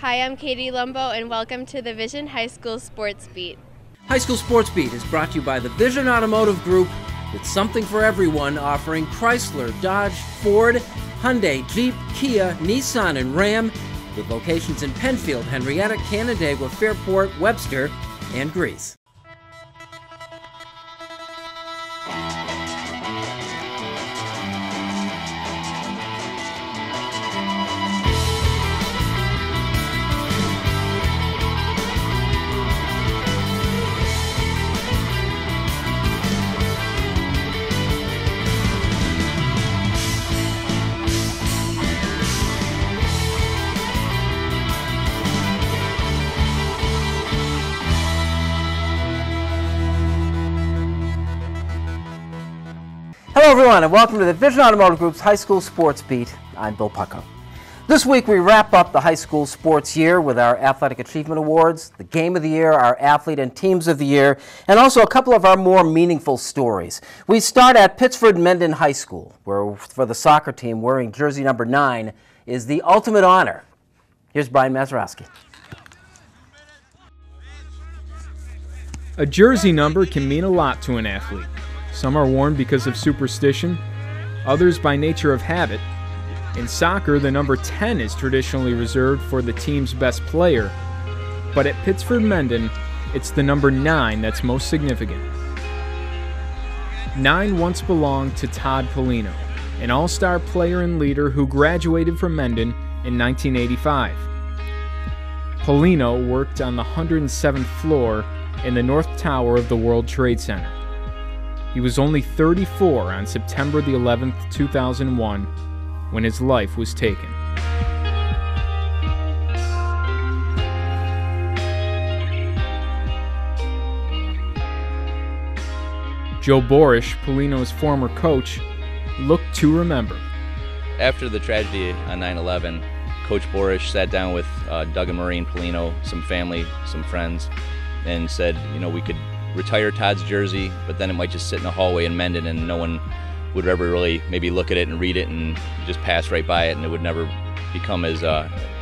Hi, I'm Katie Lumbo, and welcome to the Vision High School Sports Beat. High School Sports Beat is brought to you by the Vision Automotive Group, with something for everyone, offering Chrysler, Dodge, Ford, Hyundai, Jeep, Kia, Nissan, and Ram, with locations in Penfield, Henrietta, Canandaigua, Fairport, Webster, and Greece. Hello everyone, and welcome to the Vision Automotive Group's High School Sports Beat. I'm Bill Pucko. This week we wrap up the high school sports year with our Athletic Achievement Awards, the Game of the Year, our Athlete and Teams of the Year, and also a couple of our more meaningful stories. We start at Pittsford-Mendon High School, where for the soccer team wearing jersey number 9 is the ultimate honor. Here's Brian Mazurowski. A jersey number can mean a lot to an athlete. Some are worn because of superstition, others by nature of habit. In soccer, the number 10 is traditionally reserved for the team's best player, but at Pittsford-Mendon, it's the number 9 that's most significant. 9 once belonged to Todd Polino, an all-star player and leader who graduated from Mendon in 1985. Polino worked on the 107th floor in the North Tower of the World Trade Center. He was only 34 on September the 11th, 2001, when his life was taken. Joe Borish, Polino's former coach, looked to remember. After the tragedy on 9/11, Coach Borish sat down with Doug and Maureen Polino, some family, some friends, and said, you know, we could retire Todd's jersey, but then it might just sit in a hallway in Mendon and no one would ever really maybe look at it and read it and just pass right by it, and it would never become as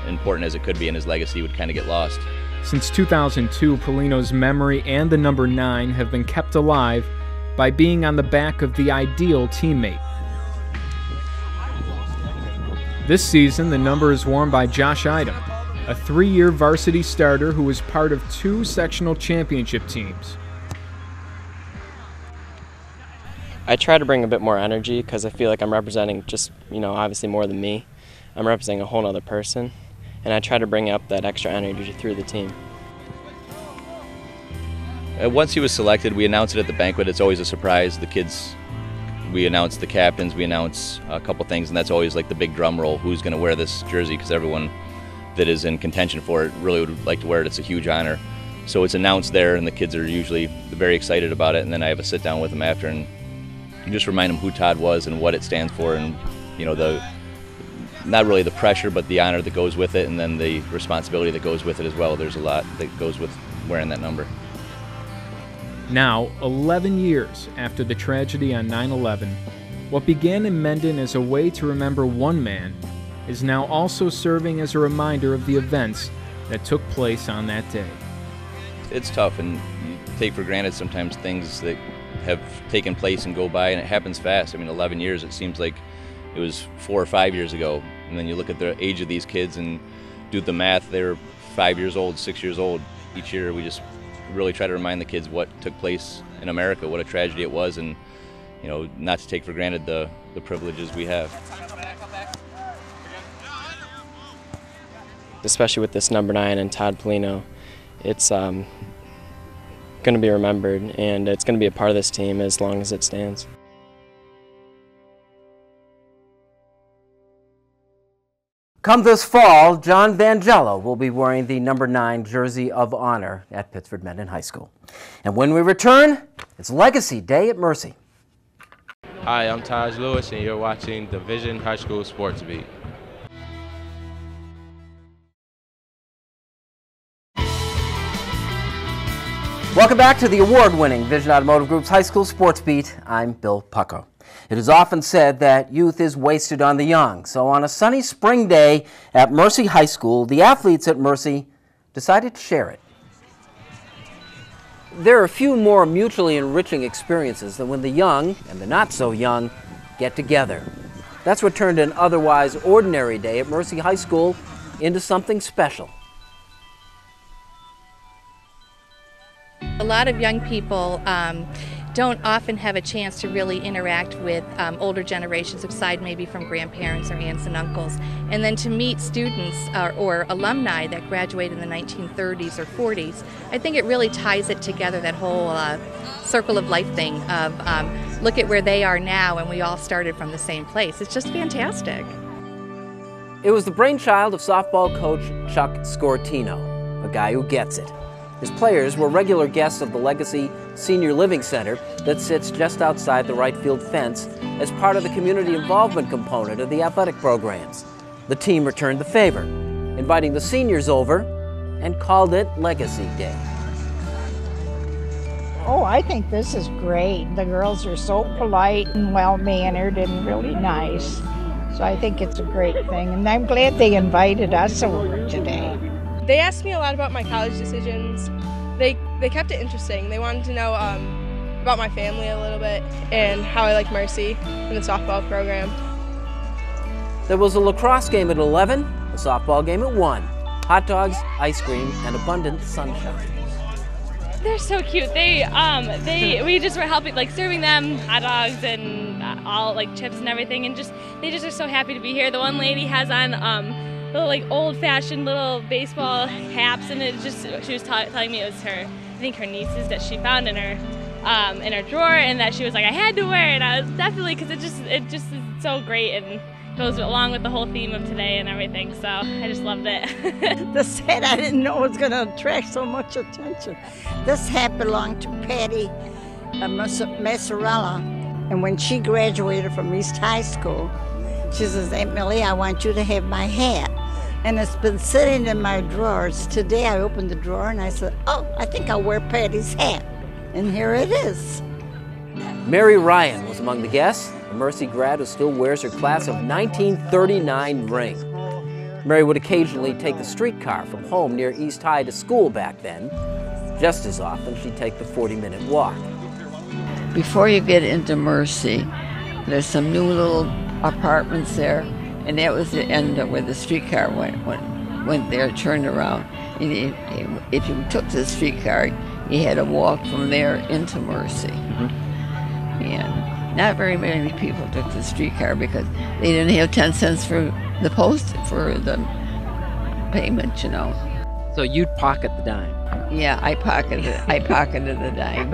important as it could be, and his legacy would kind of get lost. Since 2002, Polino's memory and the number 9 have been kept alive by being on the back of the ideal teammate. This season, the number is worn by Josh Idem, a 3-year varsity starter who was part of 2 sectional championship teams. I try to bring a bit more energy because I feel like I'm representing just, obviously more than me. I'm representing a whole other person, and I try to bring up that extra energy through the team. Once he was selected, we announced it at the banquet. It's always a surprise. The kids, we announce the captains, we announce a couple things, and that's always like the big drum roll, who's going to wear this jersey, because everyone that is in contention for it really would like to wear it. It's a huge honor. So it's announced there, and the kids are usually very excited about it, and then I have a sit down with them after and just remind them who Todd was and what it stands for, and not really the pressure, but the honor that goes with it, and then the responsibility that goes with it as well. There's a lot that goes with wearing that number. Now, 11 years after the tragedy on 9/11, what began in Mendon as a way to remember one man is now also serving as a reminder of the events that took place on that day. It's tough, and you take for granted sometimes things that have taken place and go by, and it happens fast. I mean, 11 years, it seems like it was 4 or 5 years ago, and then you look at the age of these kids and do the math. They're 5 years old, 6 years old. Each year we just really try to remind the kids what took place in America, what a tragedy it was, and not to take for granted the privileges we have. Especially with this number 9 and Todd Polino, it's going to be remembered, and it's going to be a part of this team as long as it stands. Come this fall, John Vangello will be wearing the number 9 jersey of honor at Pittsford-Mendon High School. And when we return, it's Legacy Day at Mercy. Hi, I'm Taj Lewis, and you're watching the Vision High School Sports Beat. Welcome back to the award-winning Vision Automotive Group's High School Sports Beat. I'm Bill Pucko. It is often said that youth is wasted on the young. So on a sunny spring day at Mercy High School, the athletes at Mercy decided to share it. There are few more mutually enriching experiences than when the young and the not so young get together. That's what turned an otherwise ordinary day at Mercy High School into something special. A lot of young people don't often have a chance to really interact with older generations, aside maybe from grandparents or aunts and uncles. And then to meet students or alumni that graduated in the 1930s or 40s, I think it really ties it together, that whole circle of life thing of look at where they are now and we all started from the same place. It's just fantastic. It was the brainchild of softball coach Chuck Scortino, a guy who gets it. His players were regular guests of the Legacy Senior Living Center that sits just outside the right field fence as part of the community involvement component of the athletic programs. The team returned the favor, inviting the seniors over and called it Legacy Day. Oh, I think this is great. The girls are so polite and well-mannered and really nice. So I think it's a great thing, and I'm glad they invited us over today. They asked me a lot about my college decisions. They kept it interesting. They wanted to know about my family a little bit and how I like Mercy and the softball program. There was a lacrosse game at 11, a softball game at 1. Hot dogs, ice cream, and abundant sunshine. They're so cute. We just were helping, like serving them hot dogs and all like chips and everything, and they just are so happy to be here. The one lady has on little like old-fashioned little baseball caps, and she was telling me it was I think her nieces that she found in her drawer, and that she was like, I had to wear it. And I was definitely, because it just is so great and goes along with the whole theme of today and everything. So I just loved it. This hat, I didn't know it was going to attract so much attention. This hat belonged to Patty Massarella, and when she graduated from East High School, she says, Aunt Millie, I want you to have my hat. And it's been sitting in my drawers. Today I opened the drawer and I said, oh, I think I'll wear Patty's hat. And here it is. Mary Ryan was among the guests, a Mercy grad who still wears her class of 1939 ring. Mary would occasionally take the streetcar from home near East High to school back then. Just as often, she'd take the 40-minute walk. Before you get into Mercy, there's some new little apartments there, and that was the end of where the streetcar went there, turned around. If you took the streetcar, you had to walk from there into Mercy. And not very many people took the streetcar because they didn't have 10 cents for the payment, you know. So you'd pocket the dime? Yeah, I pocketed the dime.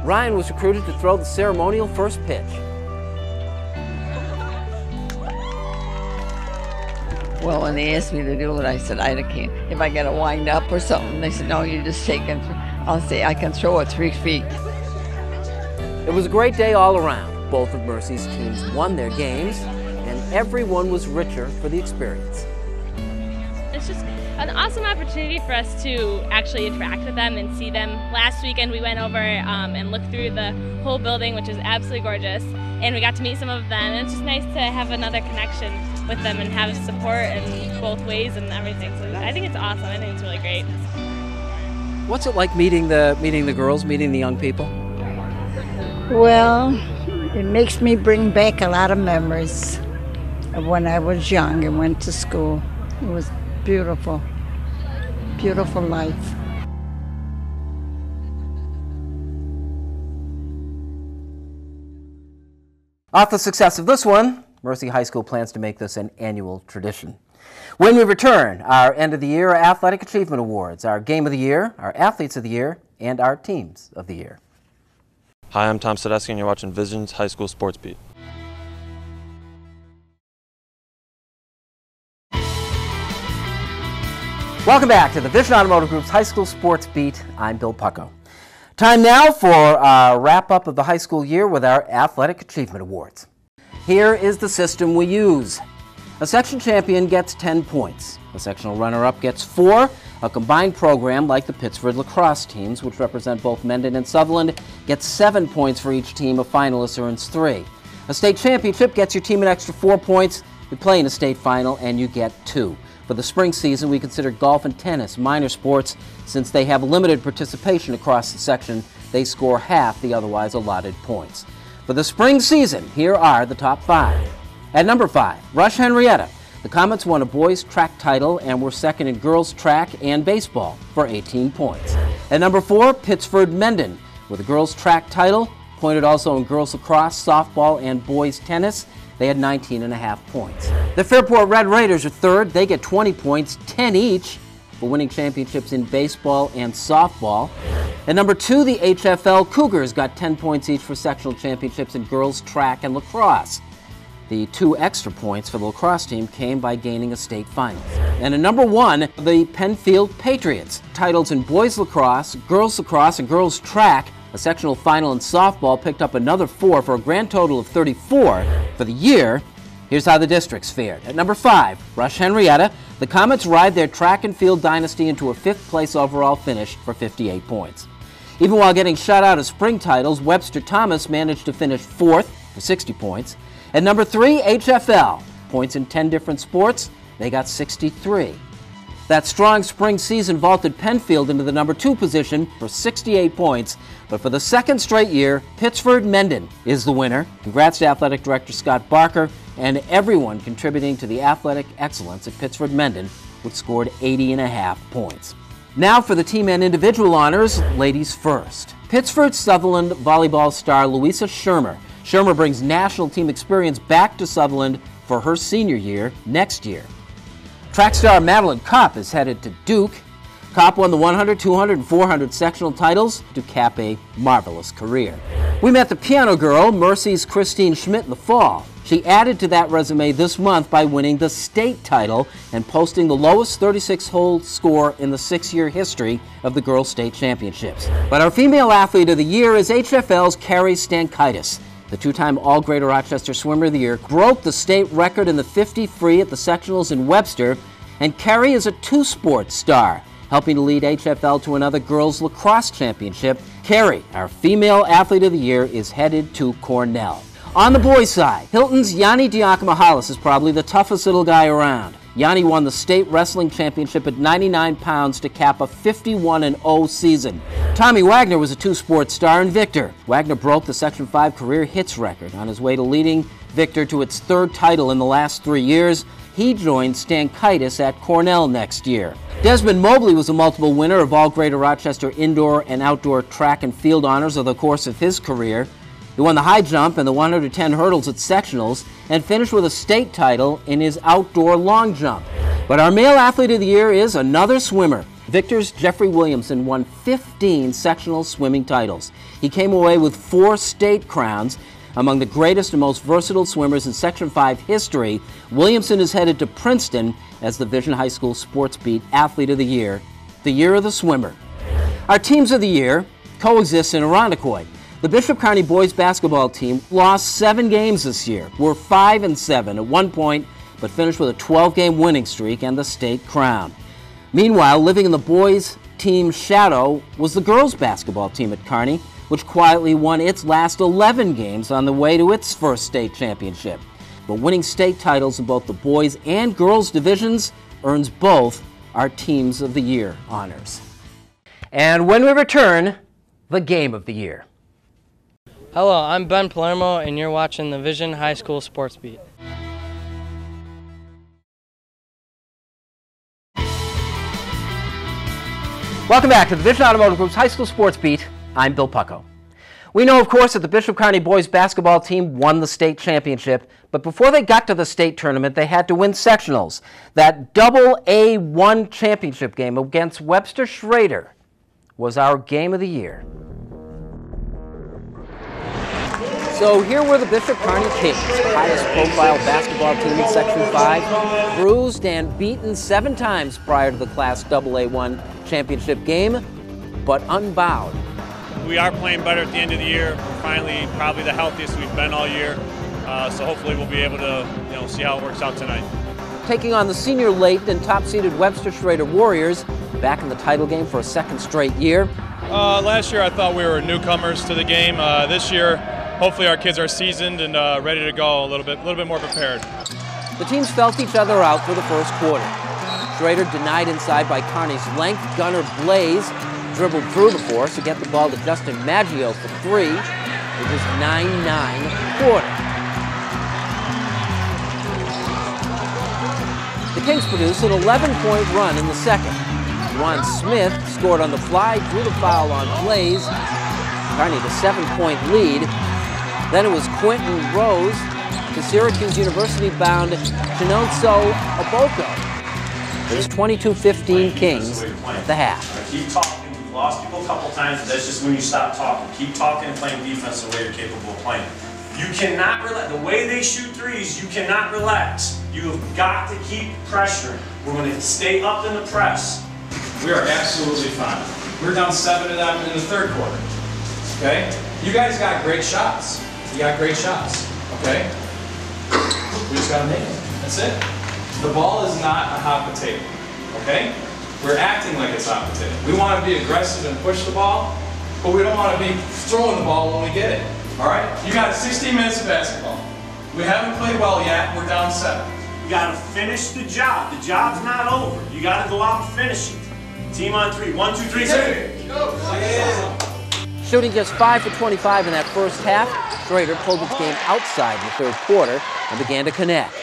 Ryan was recruited to throw the ceremonial first pitch. Well, when they asked me to do it, I said, I can't. If I got to wind up or something, they said, no, you just take it. I'll say, I can throw it 3 feet. It was a great day all around. Both of Mercy's teams won their games, and everyone was richer for the experience. It's just an awesome opportunity for us to actually interact with them and see them. Last weekend we went over and looked through the whole building, which is absolutely gorgeous, and we got to meet some of them, and it's just nice to have another connection with them and have support in both ways and everything. So I think it's awesome. I think it's really great. What's it like meeting the girls, meeting the young people? Well, it makes me bring back a lot of memories of when I was young and went to school. It was beautiful, beautiful life. Off the success of this one, Mercy High School plans to make this an annual tradition. When we return, our End of the Year Athletic Achievement Awards, our Game of the Year, our Athletes of the Year, and our Teams of the Year. Hi, I'm Tom Sadesky, and you're watching Vision's High School Sports Beat. Welcome back to the Vision Automotive Group's High School Sports Beat. I'm Bill Pucko. Time now for our wrap-up of the high school year with our Athletic Achievement Awards. Here is the system we use. A section champion gets 10 points. A sectional runner-up gets 4. A combined program like the Pittsford lacrosse teams, which represent both Mendon and Sutherland, gets 7 points for each team. A finalist earns 3. A state championship gets your team an extra 4 points. You play in a state final and you get 2. For the spring season, we consider golf and tennis minor sports. Since they have limited participation across the section, they score half the otherwise allotted points. For the spring season, here are the top 5. At number 5, Rush Henrietta. The Comets won a boys track title and were second in girls track and baseball for 18 points. At number 4, Pittsford Mendon with a girls track title, pointed also in girls lacrosse, softball, and boys tennis. They had 19.5 points. The Fairport Red Raiders are third. They get 20 points, 10 each, for winning championships in baseball and softball. At number 2, the HFL Cougars got 10 points each for sectional championships in girls track and lacrosse. The 2 extra points for the lacrosse team came by gaining a state final. And at number 1, the Penfield Patriots. Titles in boys lacrosse, and girls track. A sectional final in softball picked up another 4 for a grand total of 34 for the year. Here's how the districts fared. At number 5, Rush Henrietta. The Comets ride their track and field dynasty into a 5th place overall finish for 58 points. Even while getting shut out of spring titles, Webster Thomas managed to finish 4th for 60 points. At number 3, HFL. Points in 10 different sports, they got 63. That strong spring season vaulted Penfield into the number 2 position for 68 points, but for the second straight year, Pittsford Mendon is the winner. Congrats to Athletic Director Scott Barker and everyone contributing to the athletic excellence at Pittsford Mendon, which scored 80.5 points. Now for the team and individual honors, ladies first. Pittsford Sutherland volleyball star Louisa Shermer. Shermer brings national team experience back to Sutherland for her senior year next year. Track star Madeline Kopp is headed to Duke. Kopp won the 100, 200, and 400 sectional titles to cap a marvelous career. We met the piano girl, Mercy's Christine Schmidt, in the fall. She added to that resume this month by winning the state title and posting the lowest 36-hole score in the 6-year history of the Girls State Championships. But our female athlete of the year is HFL's Carrie Stankaitis. The 2-time All-Greater Rochester Swimmer of the Year broke the state record in the 50 free at the sectionals in Webster, and Carrie is a 2-sport star, helping to lead HFL to another girls lacrosse championship. Carrie, our female athlete of the year, is headed to Cornell. On the boys' side, Hilton's Yanni Diakomahalis is probably the toughest little guy around. Yanni won the state wrestling championship at 99 pounds to cap a 51-0 season. Tommy Wagner was a 2-sport star in Victor. Wagner broke the Section 5 career hits record on his way to leading Victor to its 3rd title in the last 3 years. He joined Stankaitis at Cornell next year. Desmond Mobley was a multiple winner of all Greater Rochester indoor and outdoor track and field honors over the course of his career. He won the high jump and the 110 hurdles at sectionals and finished with a state title in his outdoor long jump. But our male athlete of the year is another swimmer. Victor's Jeffrey Williamson won 15 sectional swimming titles. He came away with 4 state crowns. Among the greatest and most versatile swimmers in Section 5 history, Williamson is headed to Princeton as the Vision High School Sports Beat Athlete of the Year of the swimmer. Our teams of the year coexist in Irondequoit. The Bishop Kearny boys basketball team lost 7 games this year. We're 5-7 at one point, but finished with a 12-game winning streak and the state crown. Meanwhile, living in the boys' team's shadow was the girls basketball team at Kearny, which quietly won its last 11 games on the way to its first state championship. But winning state titles in both the boys and girls divisions earns both our teams of the year honors. And when we return, the game of the year. Hello, I'm Ben Palermo, and you're watching the Vision High School Sports Beat. Welcome back to the Vision Automotive Group's High School Sports Beat. I'm Bill Pucko. We know, of course, that the Bishop Kearny boys basketball team won the state championship, but before they got to the state tournament, they had to win sectionals. That double A1 championship game against Webster Schrader was our game of the year. So here were the Bishop Kearny Kings, highest profile basketball team in Section 5, bruised and beaten 7 times prior to the Class AA1 championship game, but unbowed. We are playing better at the end of the year. We're finally probably the healthiest we've been all year, so hopefully we'll be able to see how it works out tonight. taking on the senior Layton and top-seeded Webster Schrader Warriors, back in the title game for a second straight year. Last year I thought we were newcomers to the game. This year, hopefully our kids are seasoned and ready to go, a little bit more prepared. The teams felt each other out for the first quarter. Schrader denied inside by Kearney's length. Gunner Blaze dribbled through the force to get the ball to Justin Maggio for three. It was 9-9 quarter. The Kings produced an 11-point run in the second. Juan Smith scored on the fly, drew the foul on Blaze. Kearney the 7-point lead. Then it was Quentin Rose to Syracuse University-bound Chinonso Oboko. It was 22-15 Kings at the half. Keep talking. We've lost people a couple times, but that's just when you stop talking. Keep talking and playing defense the way you're capable of playing. You cannot relax. The way they shoot threes, you cannot relax. You have got to keep pressuring. We're going to stay up in the press. We are absolutely fine. We're down 7 to them in the third quarter. Okay? You guys got great shots. You got great shots. Okay? We just got to make them. That's it. The ball is not a hot potato. Okay? We're acting like it's hot potato. We want to be aggressive and push the ball, but we don't want to be throwing the ball when we get it. All right? You got 16 minutes of basketball. We haven't played well yet. We're down 7. You got to finish the job. The job's not over. You got to go out and finish it. Team on 3. 1, 2, 3, 2. Go. Shooting just 5 for 25 in that first half, Schrader pulled its game outside in the third quarter and began to connect.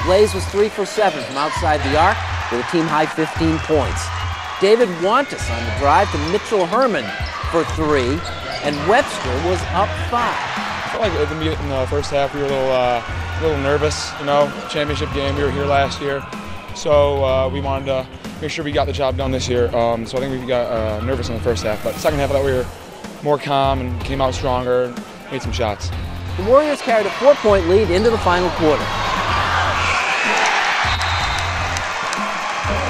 Blaze was 3 for 7 from outside the arc with a team-high 15 points. David Wantis on the drive to Mitchell Herman for 3, and Webster was up 5. I feel like in the first half we were a little nervous, you know, championship game, we were here last year, so we wanted to make sure we got the job done this year, so I think we got nervous in the first half, but the second half I thought we were more calm and came out stronger and made some shots. The Warriors carried a 4-point lead into the final quarter.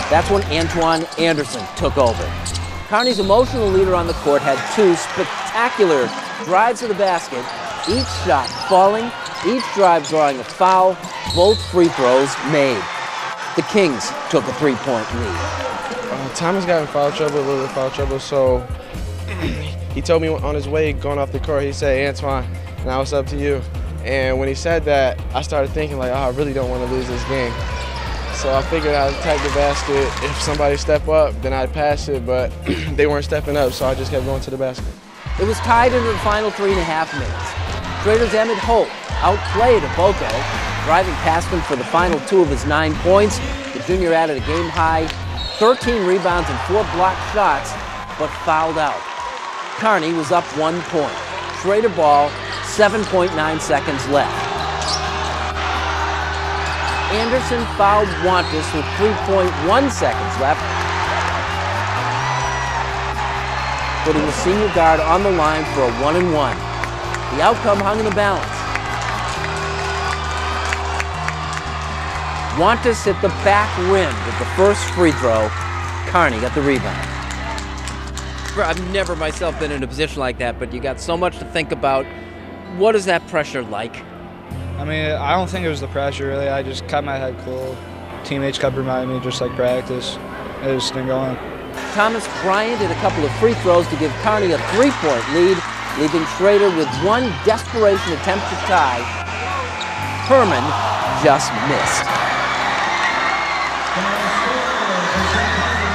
That's when Antoine Anderson took over. Kearney's emotional leader on the court had 2 spectacular drives to the basket, each shot falling, each drive drawing a foul, both free throws made. The Kings took a 3-point lead. Thomas got in foul trouble, a little bit of foul trouble, so he told me on his way going off the court, he said, Antoine, now it's up to you. And when he said that, I started thinking like, oh, I really don't want to lose this game. So I figured I'd attack the basket. If somebody step up, then I'd pass it, but they weren't stepping up, so I just kept going to the basket. It was tied into the final 3.5 minutes. Schrader's Emmett Holt outplayed Oboko, driving past him for the final 2 of his 9 points. The junior added a game-high 13 rebounds and 4 blocked shots, but fouled out. Kearney was up 1 point. Schrader ball, 7.9 seconds left. Anderson fouled Wantis with 3.1 seconds left, putting the senior guard on the line for a 1-and-1. The outcome hung in the balance. Wantis hit the back rim with the first free throw. Kearney got the rebound. I've never myself been in a position like that, but you got so much to think about. What is that pressure like? I mean, I don't think it was the pressure, really. I just kept my head cool. Teammates kept reminding me, just like practice. It just been going. Thomas Bryant hit a couple of free throws to give Kearney a 3-point lead, leaving Schrader with one desperation attempt to tie. Herman just missed.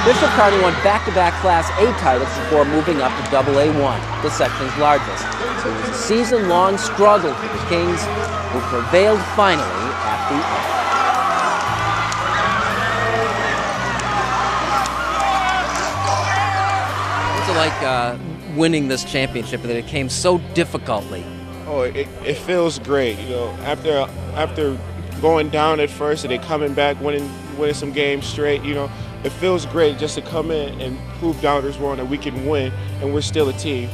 Bishop Kearney won back-to-back Class A titles before moving up to AA1, the section's largest. So it was a season-long struggle for the Kings, who prevailed finally at the end. What's it like winning this championship, that it came so difficultly? Oh, it feels great. You know, after going down at first and then coming back, winning some games straight, you know, it feels great just to come in and prove doubters wrong that we can win, and we're still a team.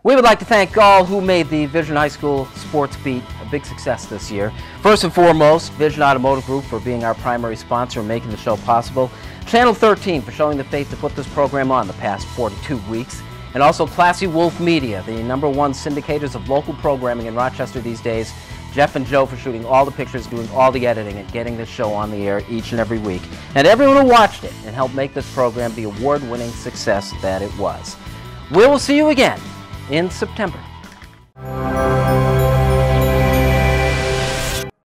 We would like to thank all who made the Vision High School Sports Beat big success this year. First and foremost, Vision Automotive Group for being our primary sponsor and making the show possible. Channel 13 for showing the faith to put this program on the past 42 weeks. And also Classy Wolf Media, the #1 syndicators of local programming in Rochester these days. Jeff and Joe for shooting all the pictures, doing all the editing, and getting this show on the air each and every week. And everyone who watched it and helped make this program the award-winning success that it was. We will see you again in September.